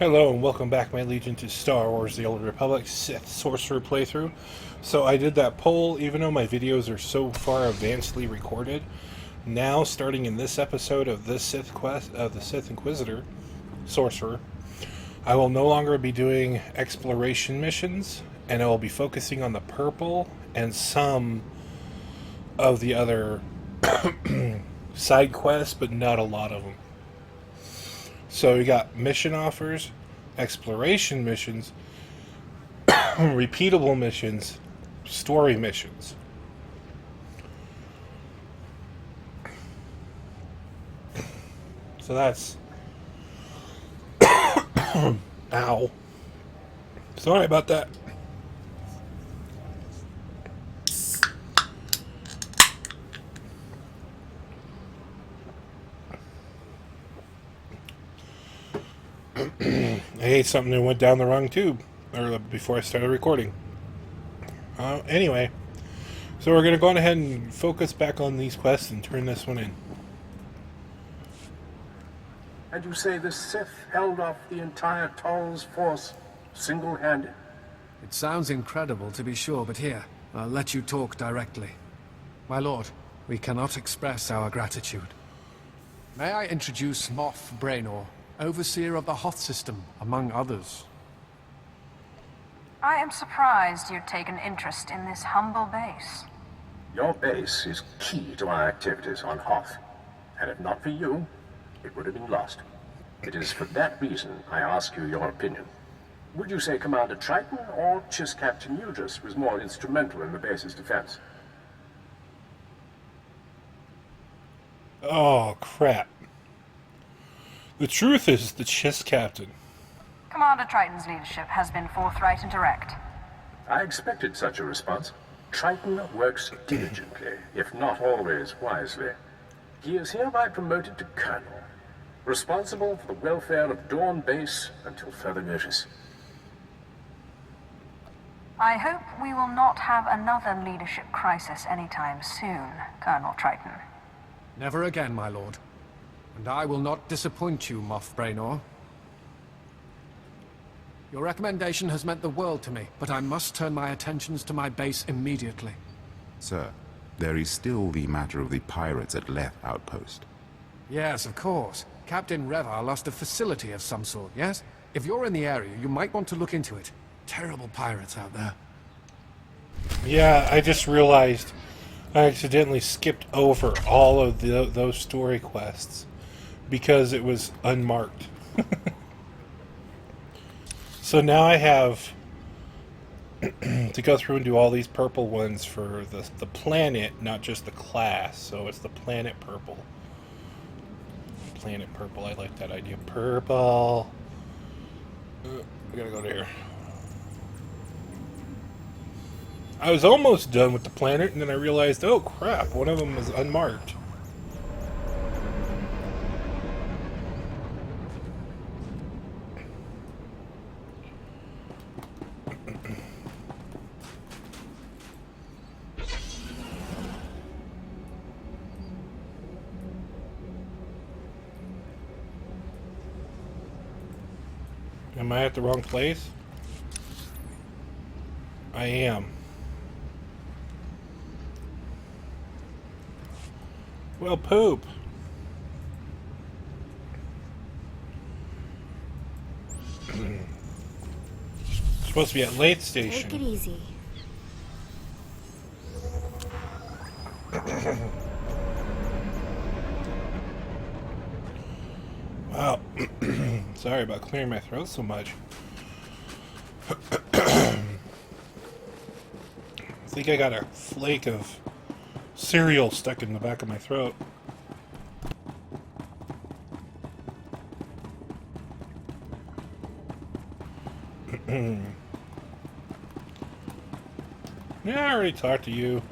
Hello and welcome back, my legion, to Star Wars The Old Republic Sith Sorcerer playthrough. So I did that poll, even though my videos are so far advancedly recorded. Now, starting in this episode of this Sith quest of the Sith Inquisitor, Sorcerer, I will no longer be doing exploration missions, and I will be focusing on the purple and some of the other side quests, but not a lot of them. So we got mission offers, exploration missions, repeatable missions, story missions. So that's... Ow. Sorry about that. I ate something that went down the wrong tube before I started recording. Anyway, so we're going to go on ahead and focus back on these quests and turn this one in. And you say the Sith held off the entire Toll's force single-handed? It sounds incredible, to be sure, but here, I'll let you talk directly. My lord, we cannot express our gratitude. May I introduce Moff Braynor, overseer of the Hoth system, among others. I am surprised you'd take an interest in this humble base. Your base is key to our activities on Hoth, and if not for you, it would have been lost. It is for that reason I ask you your opinion. Would you say Commander Triton or Chiss Captain Udris was more instrumental in the base's defense? Oh, crap. The truth is the Chiss Captain. Commander Triton's leadership has been forthright and direct. I expected such a response. Triton works diligently, if not always wisely. He is hereby promoted to Colonel, responsible for the welfare of Dawn Base until further notice. I hope we will not have another leadership crisis anytime soon, Colonel Triton. Never again, my lord. And I will not disappoint you, Moff Braynor. Your recommendation has meant the world to me, but I must turn my attentions to my base immediately. Sir, there is still the matter of the pirates at Leth Outpost. Yes, of course. Captain Revar lost a facility of some sort, yes? If you're in the area, you might want to look into it. Terrible pirates out there. Yeah, I just realized I accidentally skipped over all of those story quests because it was unmarked. So now I have to go through and do all these purple ones for the planet, not just the class. So it's the planet purple. Planet purple, I like that idea. Purple. I gotta go to here. I was almost done with the planet, and then I realized, oh crap, one of them is unmarked. Am I at the wrong place? I am. Well, poop. Supposed to be at Lathe Station. Take it easy. Wow. Sorry about clearing my throat so much. I think I got a flake of cereal stuck in the back of my throat. Yeah, I already talked to you.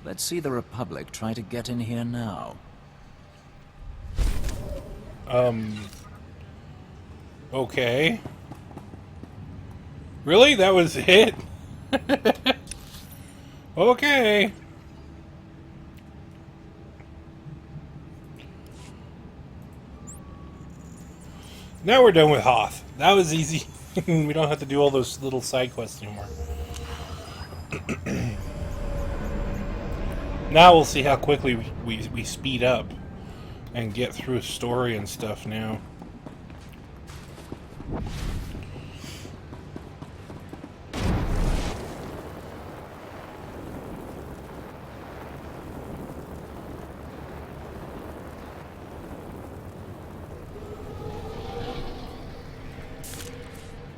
Let's see the Republic try to get in here now. Okay. Really? That was it? Okay. Now we're done with Hoth. That was easy. We don't have to do all those little side quests anymore. Now we'll see how quickly we speed up and get through story and stuff now.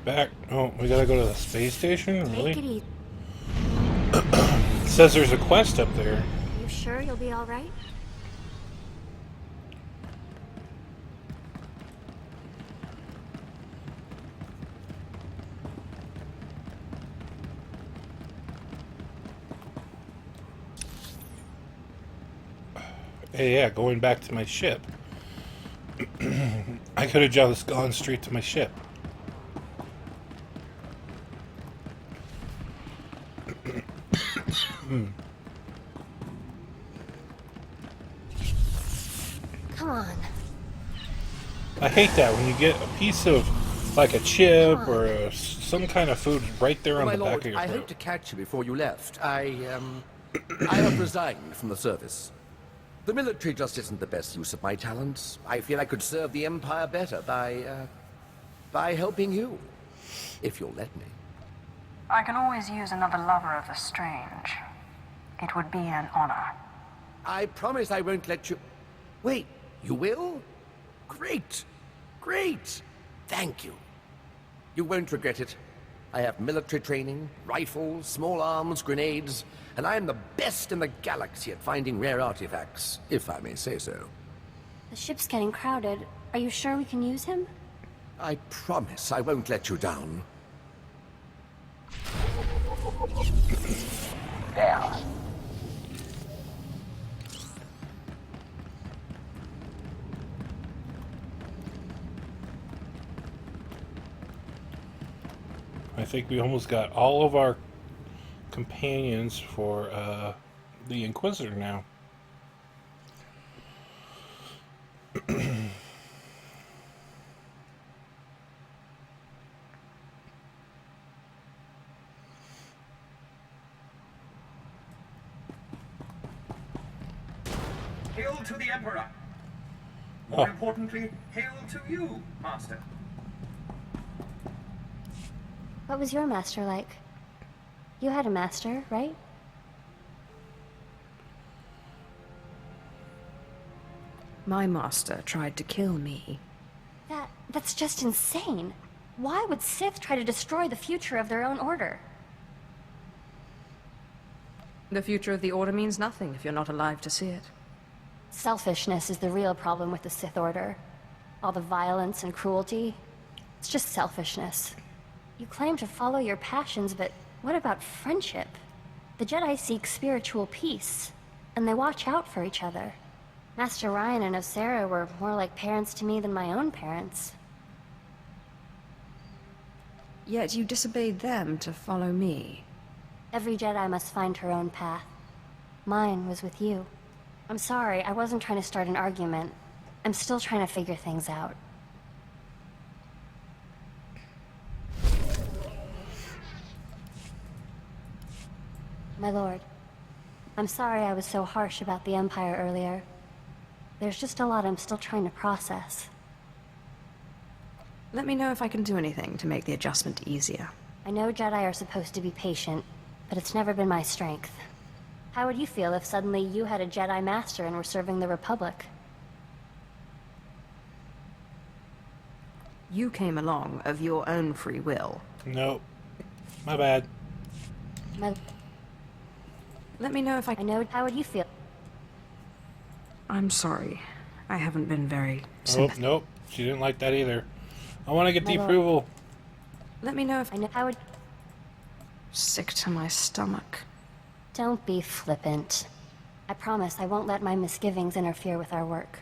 Back. Oh, we gotta go to the space station? Really? Take it easy. It says there's a quest up there. You sure you'll be all right? Hey, yeah, going back to my ship. I could have just gone straight to my ship. Come on. I hate that when you get a piece of, like a chip or some kind of food right there on My the back lord, of your I throat. hope to catch you before you left. I have resigned from the service. The military just isn't the best use of my talents. I feel I could serve the Empire better by helping you, if you'll let me. I can always use another lover of the strange. It would be an honor. I promise I won't let you... Wait, you will? Great! Great! Thank you. You won't regret it. I have military training, rifles, small arms, grenades, and I am the best in the galaxy at finding rare artifacts, if I may say so. The ship's getting crowded. Are you sure we can use him? I promise I won't let you down. There. I think we almost got all of our companions for the Inquisitor now. Hail to the Emperor! More importantly, hail to you, Master. What was your master like? You had a master, right? My master tried to kill me. That's just insane. Why would Sith try to destroy the future of their own order? The future of the Order means nothing if you're not alive to see it. Selfishness is the real problem with the Sith Order. All the violence and cruelty. It's just selfishness. You claim to follow your passions, but what about friendship? The Jedi seek spiritual peace, and they watch out for each other. Master Ryan and Osera were more like parents to me than my own parents. Yet you disobeyed them to follow me. Every Jedi must find her own path. Mine was with you. I'm sorry, I wasn't trying to start an argument. I'm still trying to figure things out. My lord, I'm sorry I was so harsh about the Empire earlier. There's just a lot I'm still trying to process. Let me know if I can do anything to make the adjustment easier. I know Jedi are supposed to be patient, but it's never been my strength. How would you feel if suddenly you had a Jedi Master and were serving the Republic? You came along of your own free will. Nope. My bad. Let me know if I know. How would you feel? I'm sorry. I haven't been very Oh, sympathetic. nope. She didn't like that either. I want to get My the lord. approval. Let me know if I know. How would... sick to my stomach. Don't be flippant. I promise I won't let my misgivings interfere with our work.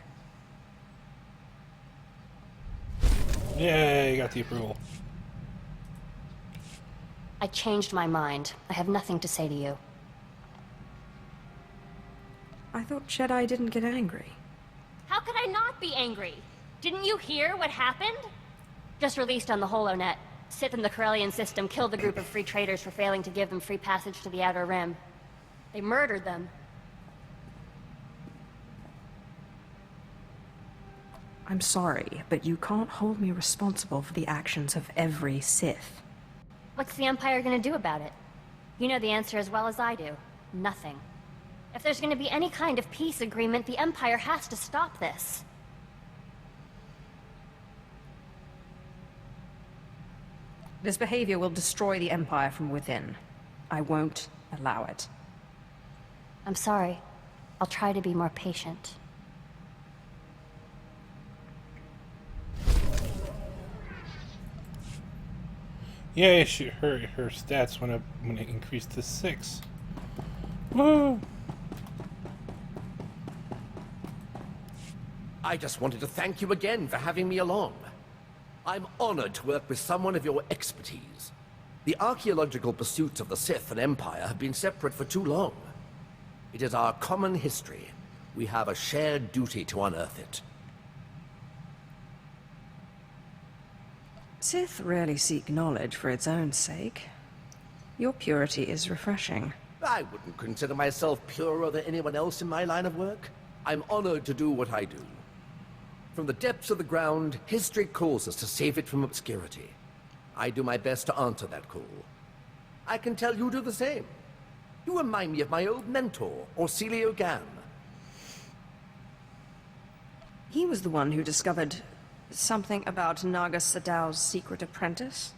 Yay, got the approval. I changed my mind. I have nothing to say to you. I thought Jedi didn't get angry. How could I not be angry? Didn't you hear what happened? Just released on the HoloNet. Sith in the Corellian system killed a group of free traders for failing to give them free passage to the Outer Rim. They murdered them. I'm sorry, but you can't hold me responsible for the actions of every Sith. What's the Empire gonna do about it? You know the answer as well as I do. Nothing. If there's gonna be any kind of peace agreement, the Empire has to stop this. This behavior will destroy the Empire from within. I won't allow it. I'm sorry. I'll try to be more patient. Yeah, her stats went up when it increased to 6. Woo! I just wanted to thank you again for having me along. I'm honored to work with someone of your expertise. The archaeological pursuits of the Sith and Empire have been separate for too long. It is our common history. We have a shared duty to unearth it. Sith rarely seek knowledge for its own sake. Your purity is refreshing. I wouldn't consider myself purer than anyone else in my line of work. I'm honored to do what I do. From the depths of the ground, history calls us to save it from obscurity. I do my best to answer that call. I can tell you do the same. You remind me of my old mentor, Orsilio Gan. He was the one who discovered something about Naga Sadow's secret apprentice?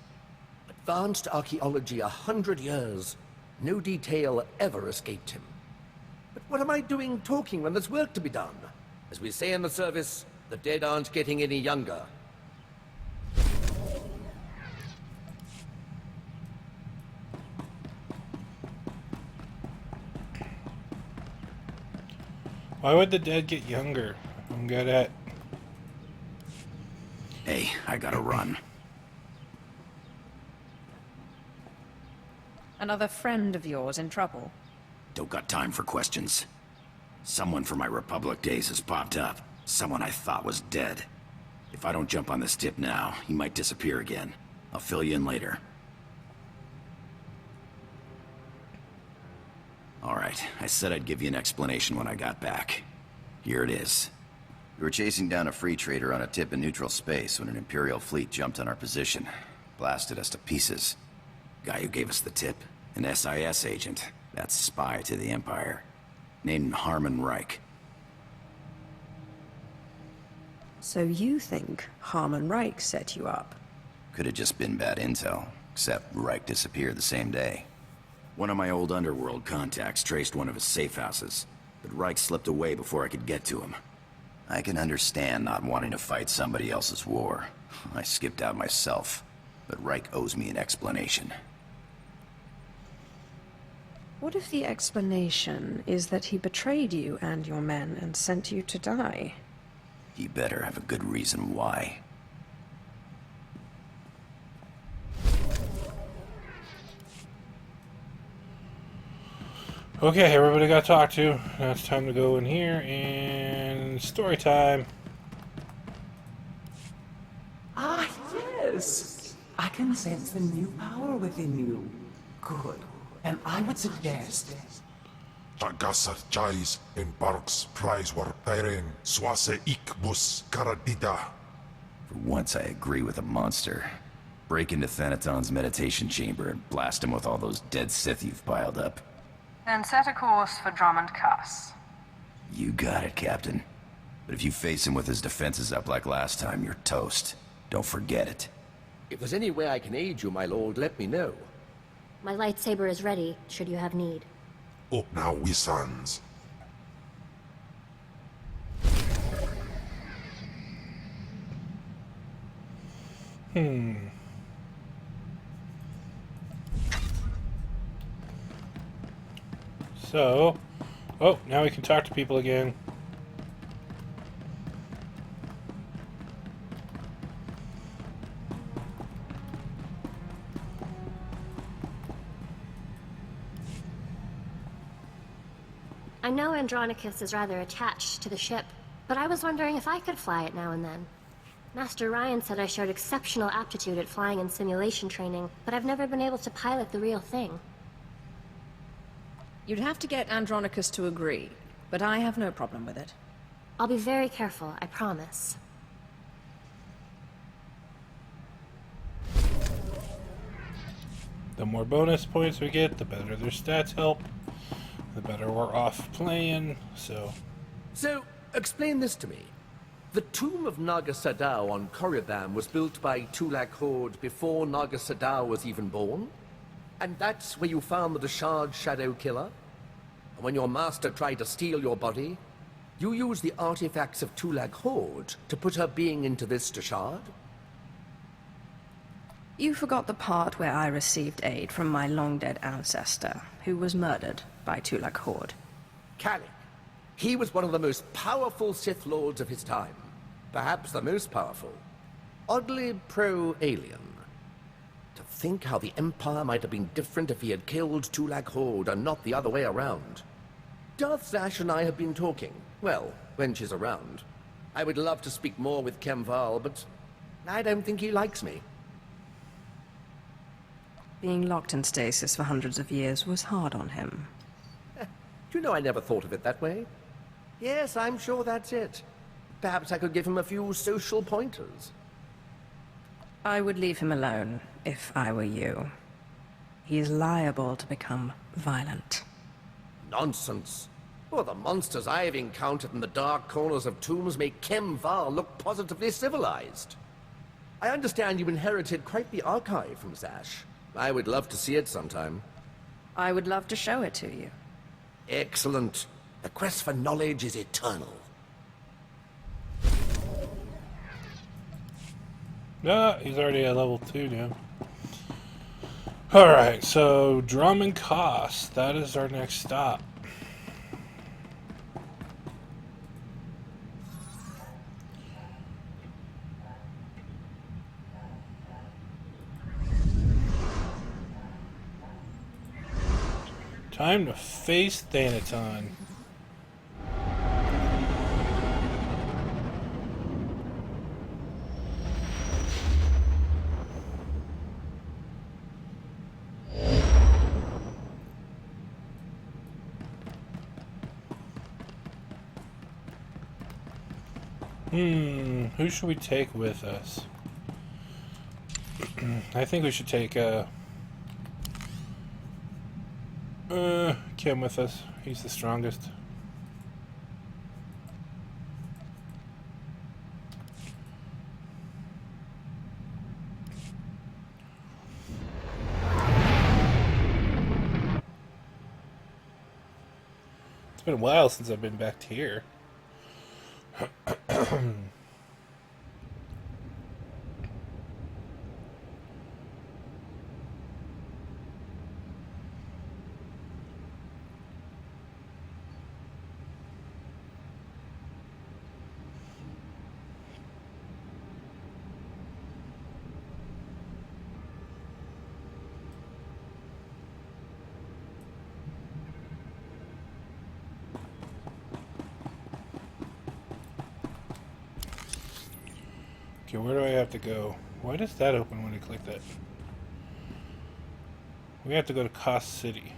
Advanced archaeology 100 years. No detail ever escaped him. But what am I doing talking when there's work to be done? As we say in the service, the dead aren't getting any younger. Why would the dead get younger? I'm good at... Hey, I gotta run. Another friend of yours in trouble? Don't got time for questions. Someone from my Republic days has popped up. Someone I thought was dead. If I don't jump on this tip now, he might disappear again. I'll fill you in later. Alright, I said I'd give you an explanation when I got back. Here it is. We were chasing down a free trader on a tip in neutral space when an Imperial fleet jumped on our position. Blasted us to pieces. Guy who gave us the tip, an SIS agent. That's spy to the Empire. Named Harmon Reich. So you think Harmon Reich set you up? Could have just been bad intel, except Reich disappeared the same day. One of my old underworld contacts traced one of his safe houses, but Reich slipped away before I could get to him. I can understand not wanting to fight somebody else's war. I skipped out myself, but Reich owes me an explanation. What if the explanation is that he betrayed you and your men and sent you to die? He better have a good reason why. Okay, everybody got talked to. Now it's time to go in here and story time. Ah, yes! I can sense the new power within you. Good. And I would suggest... Tagasar Jais in Barks Prize war Tyren Swase Ikbus Karadida. For once I agree with a monster. Break into Thanaton's meditation chamber and blast him with all those dead Sith you've piled up. Then set a course for Dromund Kaas. You got it, Captain. But if you face him with his defenses up like last time, you're toast. Don't forget it. If there's any way I can aid you, my lord, let me know. My lightsaber is ready, should you have need. Up now, we sons. So... Oh, now we can talk to people again. I know Andronicus is rather attached to the ship, but I was wondering if I could fly it now and then. Master Ryan said I showed exceptional aptitude at flying and simulation training, but I've never been able to pilot the real thing. You'd have to get Andronicus to agree, but I have no problem with it. I'll be very careful, I promise. The more bonus points we get, the better their stats help, the better we're off playing, so... So, explain this to me. The tomb of Naga Sadao on Korriban was built by Tulak Horde before Naga Sadao was even born? And that's where you found the Deshard Shadow Killer? And when your master tried to steal your body, you used the artifacts of Tulak Horde to put her being into this Deshard? You forgot the part where I received aid from my long-dead ancestor, who was murdered by Tulak Horde. Kalik. He was one of the most powerful Sith Lords of his time. Perhaps the most powerful. Oddly pro-alien. To think how the Empire might have been different if he had killed Tulak Horde and not the other way around. Darth Zash and I have been talking. Well, when she's around. I would love to speak more with Kemval, but I don't think he likes me. Being locked in stasis for hundreds of years was hard on him. Do you know I never thought of it that way? Yes, I'm sure that's it. Perhaps I could give him a few social pointers. I would leave him alone, if I were you. He is liable to become violent. Nonsense. Well, the monsters I have encountered in the dark corners of tombs make Kemval look positively civilized. I understand you inherited quite the archive from Zash. I would love to see it sometime. I would love to show it to you. Excellent. The quest for knowledge is eternal. Ah, he's already at level 2 now. Alright, so Dromund Kaas, that is our next stop. Time to face Thanaton. Who should we take with us? I think we should take Kim with us. He's the strongest. It's been a while since I've been back here. Okay, where do I have to go? Why does that open when I click that? We have to go to Kaas City.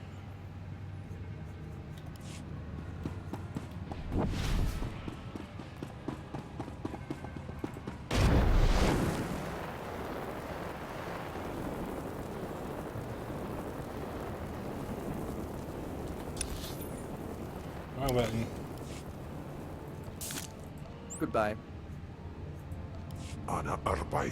Wrong button. Goodbye. Ana Arbay.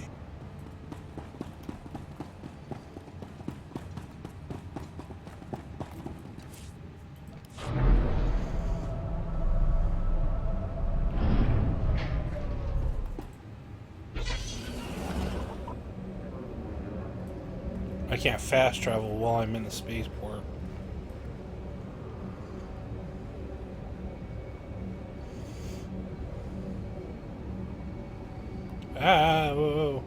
I can't fast travel while I'm in the spaceport. Ah, whoa.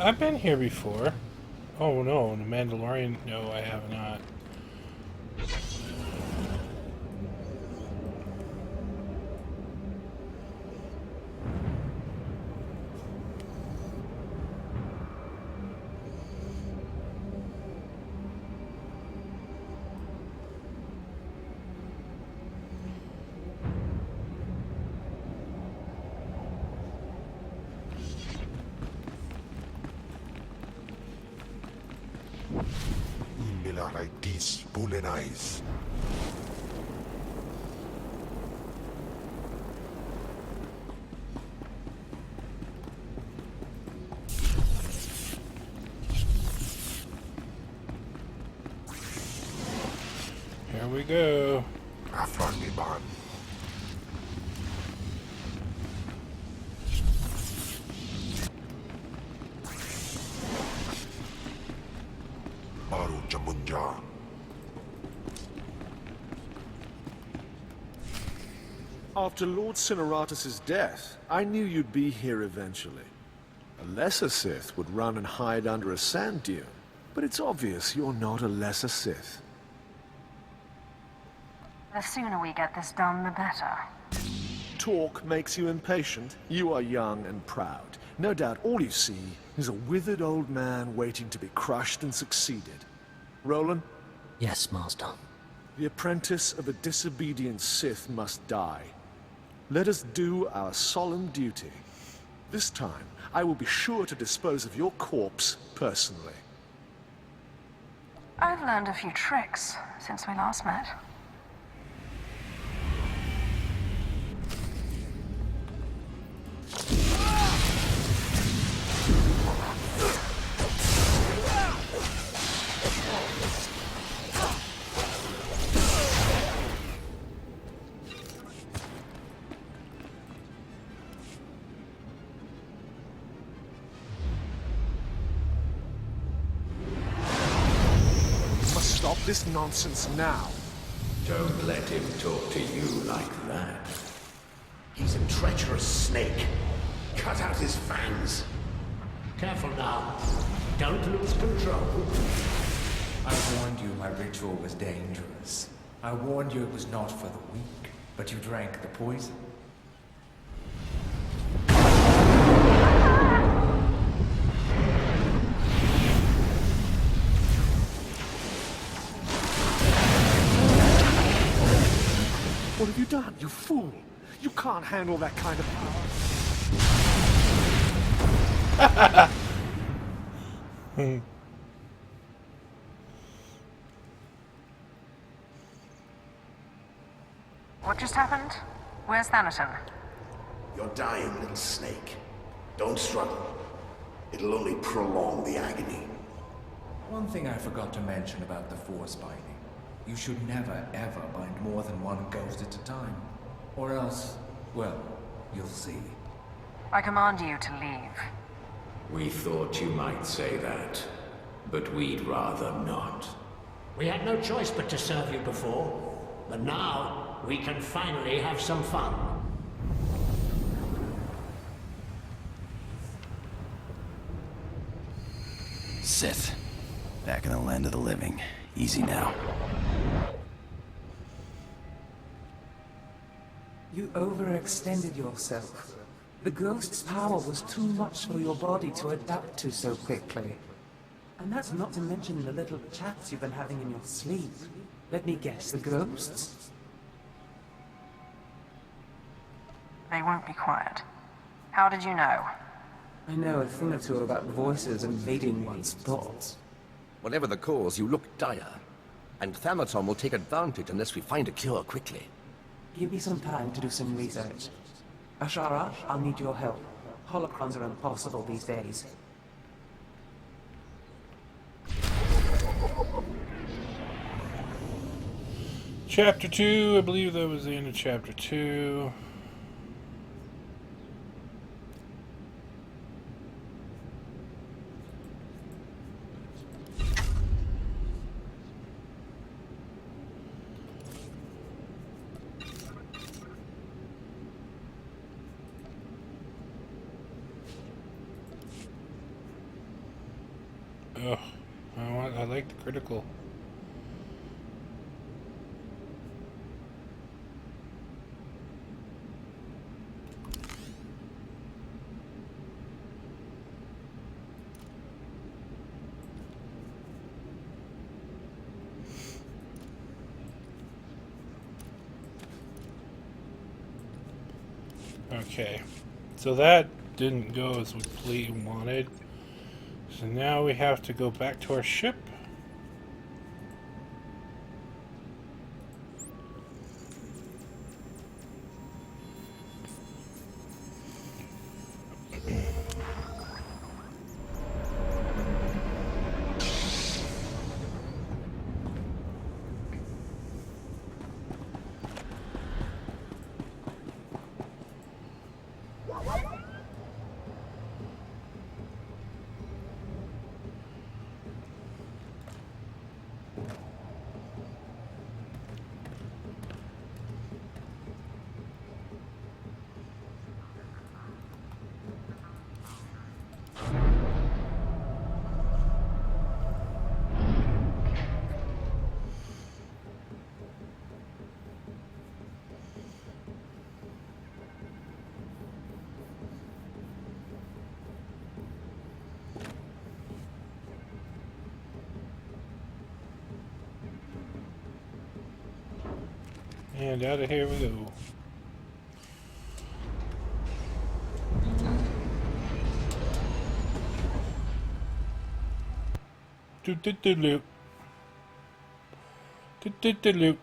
I've been here before. Oh no, the Mandalorian. No, I have not. Imilaritis Bulenais. Here we go. Afrangiban. Baru Jamunja. After Lord Cineratus' death, I knew you'd be here eventually. A lesser Sith would run and hide under a sand dune, but it's obvious you're not a lesser Sith. The sooner we get this done, the better. Talk makes you impatient. You are young and proud. No doubt all you see is a withered old man waiting to be crushed and succeeded. Roland? Yes, Master. The apprentice of a disobedient Sith must die. Let us do our solemn duty. This time, I will be sure to dispose of your corpse personally. I've learned a few tricks since we last met. Stop this nonsense now. Don't let him talk to you like that. He's a treacherous snake. Cut out his fangs. Careful now. Don't lose control. I warned you my ritual was dangerous. I warned you it was not for the weak, but you drank the poison. What have you done, you fool? You can't handle that kind of power. What just happened? Where's Thanaton? You're dying, little snake. Don't struggle. It'll only prolong the agony. One thing I forgot to mention about the Force binding. You should never, ever bind more than one ghost at a time. Or else, well, you'll see. I command you to leave. We thought you might say that, but we'd rather not. We had no choice but to serve you before, but now we can finally have some fun. Sith. Back in the land of the living. Easy now. You overextended yourself. The ghost's power was too much for your body to adapt to so quickly. And that's not to mention the little chats you've been having in your sleep. Let me guess, the ghosts? They won't be quiet. How did you know? I know a thing or two about voices invading one's thoughts. Whatever the cause, you look dire. And Thanaton will take advantage unless we find a cure quickly. Give me some time to do some research. Ashara, I'll need your help. Holocrons are impossible these days. Chapter 2, I believe that was the end of Chapter 2. Ugh. I like the critical. Okay, so that didn't go as we wanted. So now we have to go back to our ship. And out of here we go. Do-do-do-loop. Do-do-do-loop.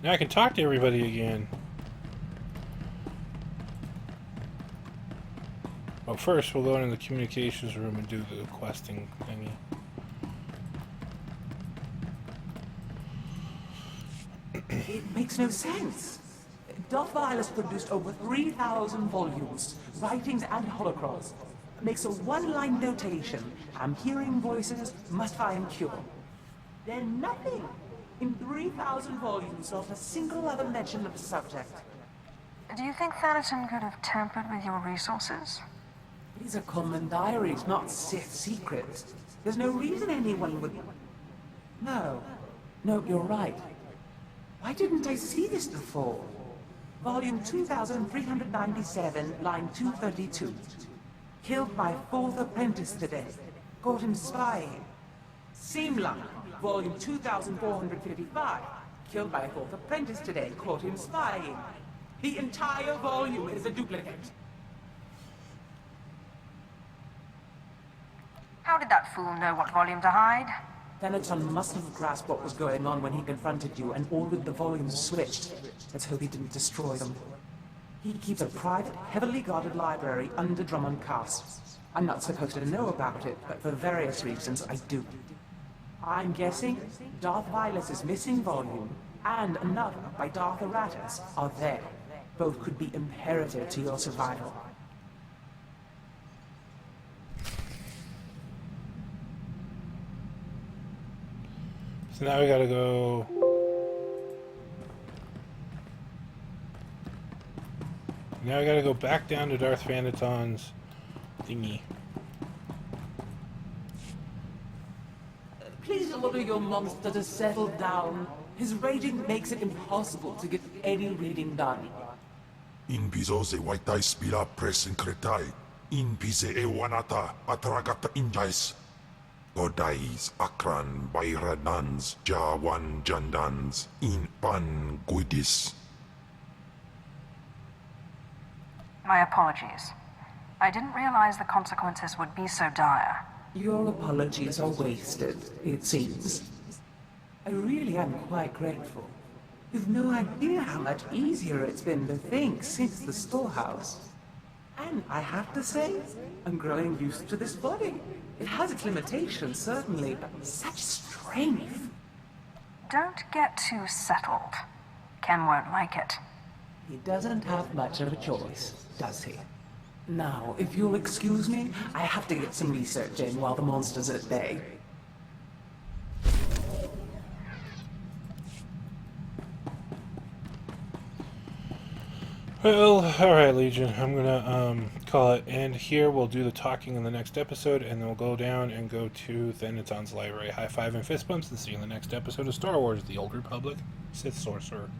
Now I can talk to everybody again. Well, first we'll go into the communications room and do the questing thingy. It makes no sense. Darth Vail has produced over 3,000 volumes, writings and holocrons. Makes a one-line notation. I'm hearing voices, must find cure. Then nothing. In 3,000 volumes, not a single other mention of the subject. Do you think Thanaton could have tampered with your resources? These are common diaries, not Sith secrets. There's no reason anyone would... No, you're right. Why didn't I see this before? Volume 2397, line 232. Killed my 4th apprentice today. Caught him spying. Simla, volume 2455. Killed my 4th apprentice today. Caught him spying. The entire volume is a duplicate. How did that fool know what volume to hide? Thanaton must have grasped what was going on when he confronted you and ordered the volumes switched. Let's hope he didn't destroy them. He keeps a private, heavily guarded library under Dromund Kaas. I'm not supposed to know about it, but for various reasons I do. I'm guessing Darth Vilus's missing volume and another by Darth Aratus are there. Both could be imperative to your survival. So now we gotta go... Now we gotta go back down to Darth Thanaton's thingy. Please order your monster to settle down. His raging makes it impossible to get any reading done. In bizoze waitai spila press incretai. In pise ewanata atragata injais. Godais akran bayranans jawan jandans in pan guidis. My apologies. I didn't realize the consequences would be so dire. Your apologies are wasted, it seems. I really am quite grateful. You've no idea how much easier it's been to think since the storehouse. And I have to say, I'm growing used to this body. It has its limitations, certainly, but such strength. Don't get too settled. Ken won't like it. He doesn't have much of a choice, does he? Now, if you'll excuse me, I have to get some research in while the monster's at bay. Well, alright, Legion. I'm gonna call it end here. We'll do the talking in the next episode, and then we'll go down and go to Thanaton's library. High five and fist bumps, and see you in the next episode of Star Wars: The Old Republic, Sith Sorcerer.